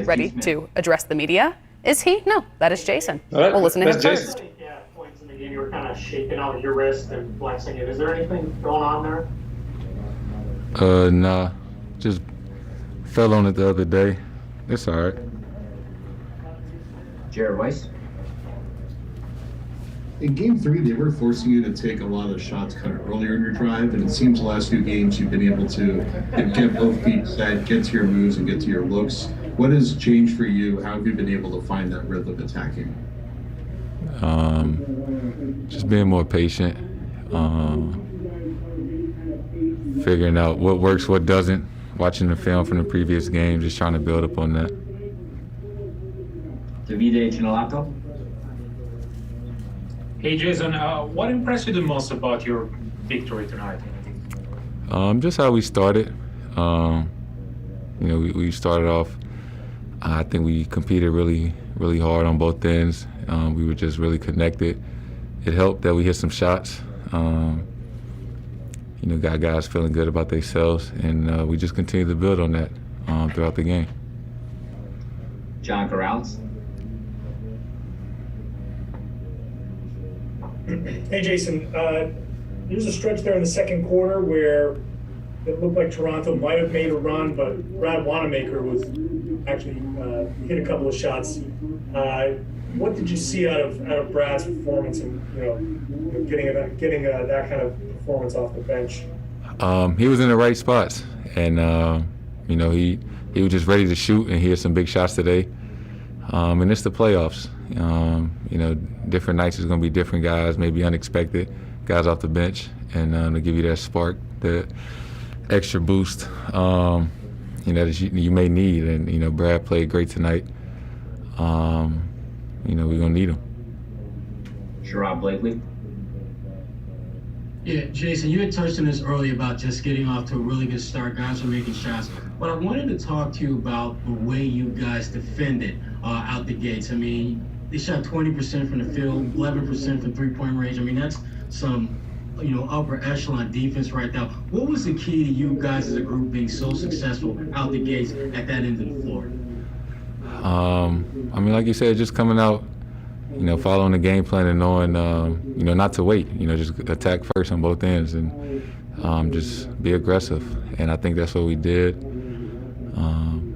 ready to address the media. Is he? No, that is Jayson. Right, we'll listen to him Jayson. first. Yeah, points in the game, you were kind of shaking out your wrist and flexing it. Is there anything going on there? Nah. Just fell on it the other day. It's all right. Jared Weiss. In Game 3, they were forcing you to take a lot of shots kind of earlier in your drive, and it seems the last few games you've been able to get both feet set, get to your moves, and get to your looks. What has changed for you? How have you been able to find that rhythm attacking? Just being more patient, figuring out what works, what doesn't, watching the film from the previous game, just trying to build up on that. Davide Cinelato. Hey Jayson, what impressed you the most about your victory tonight? Just how we started. We started off. I think we competed really, really hard on both ends. We were just really connected. It helped that we hit some shots. Got guys feeling good about themselves, and we just continued to build on that throughout the game. John Corrales. Hey, Jayson, there's a stretch there in the second quarter where it looked like Toronto might have made a run, but Brad Wanamaker was actually hit a couple of shots. What did you see out of Brad's performance and getting that kind of performance off the bench? He was in the right spots, and he was just ready to shoot, and he had some big shots today. And it's the playoffs. Different nights is going to be different guys, maybe unexpected guys off the bench, and to give you that spark, the extra boost, that you may need. And Brad played great tonight. We're gonna need him. Sherrod Blakely. Yeah, Jayson, you had touched on this earlier about just getting off to a really good start. Guys are making shots. But I wanted to talk to you about the way you guys defended out the gates. I mean, they shot 20% from the field, 11% from three-point range. I mean, that's some, upper echelon defense right now. What was the key to you guys as a group being so successful out the gates at that end of the floor? Like you said, just coming out, following the game plan and knowing, not to wait, just attack first on both ends and just be aggressive. And I think that's what we did.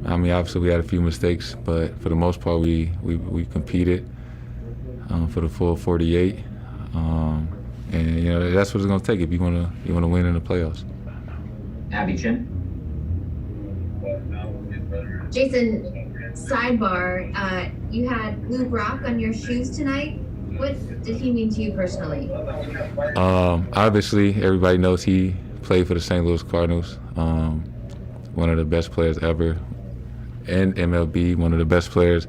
Obviously we had a few mistakes, but for the most part we competed for the full 48. And that's what it's going to take if you want to win in the playoffs. Abby Chin. Jayson, sidebar, you had blue rock on your shoes tonight. What did he mean to you personally? Obviously, everybody knows he played for the St. Louis Cardinals. One of the best players ever in MLB, one of the best players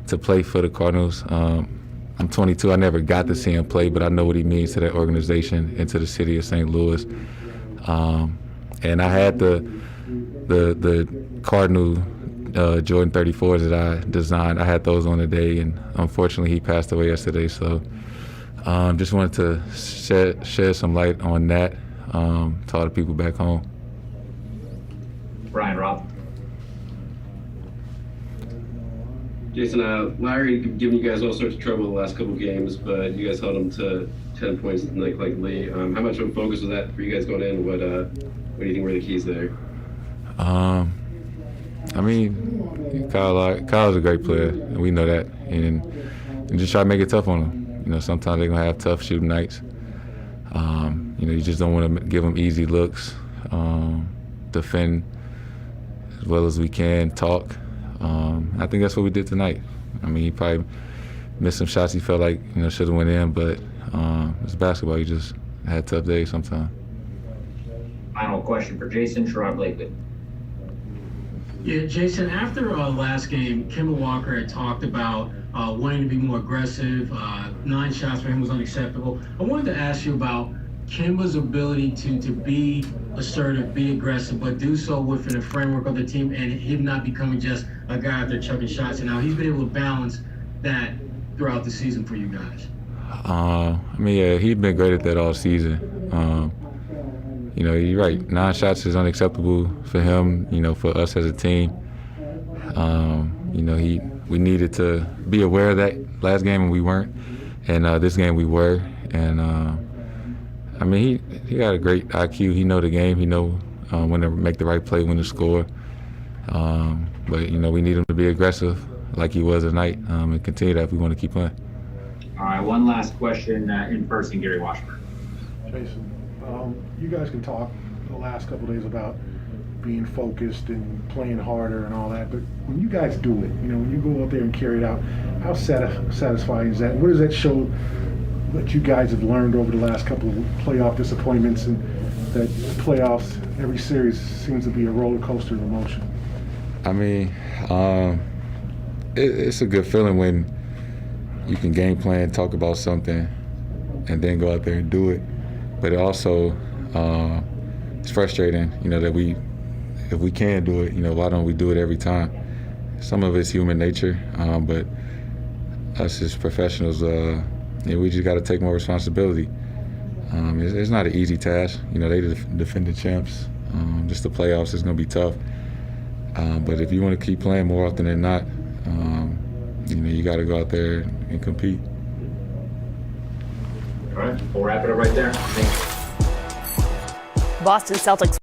to play for the Cardinals. I'm 22. I never got to see him play, but I know what he means to that organization and to the city of St. Louis. And I had the Cardinal Jordan 34s that I designed. I had those on today, and unfortunately he passed away yesterday. So just wanted to shed some light on that to all the people back home. Brian Robb. Jayson, Larry giving you guys all sorts of trouble the last couple of games, but you guys held him to 10 points tonight collectively. How much of a focus was that for you guys going in? What do you think were the keys there? Kyle's a great player, and we know that, and just try to make it tough on him. Sometimes they're gonna have tough shooting nights. You just don't want to give them easy looks. Defend as well as we can. Talk. I think that's what we did tonight. He probably missed some shots he felt like should have went in, but it's basketball. You just had tough days sometimes. Final question for Jayson, Sherrod Blakely. Yeah, Jayson, after last game, Kemba Walker had talked about wanting to be more aggressive. 9 shots for him was unacceptable. I wanted to ask you about Kemba's ability to be assertive, be aggressive, but do so within the framework of the team and him not becoming just a guy out there chucking shots. And now he's been able to balance that throughout the season for you guys. He's been great at that all season. You're right. 9 shots is unacceptable for him, for us as a team. You know, we needed to be aware of that last game, and we weren't. And this game we were. And I mean, he got a great IQ. He know the game. He know when to make the right play, when to score. But you know, we need him to be aggressive like he was tonight, and continue that if we want to keep playing. All right, one last question in person, Gary Washburn. Jayson, you guys can talk the last couple of days about being focused and playing harder and all that, but when you guys do it, you know, when you go out there and carry it out, how satisfying is that? What does that show that you guys have learned over the last couple of playoff disappointments, and that playoffs, every series seems to be a roller coaster of emotion? I mean, it's a good feeling when you can game plan, talk about something, and then go out there and do it. But it also, it's frustrating, you know, that if we can do it, you know, why don't we do it every time? Some of it's human nature, but us as professionals, we just got to take more responsibility. It's not an easy task. You know, they the defending champs. Just the playoffs is going to be tough. But if you want to keep playing more often than not, you know, you got to go out there and compete. All right, we'll wrap it up right there. Thanks. Boston Celtics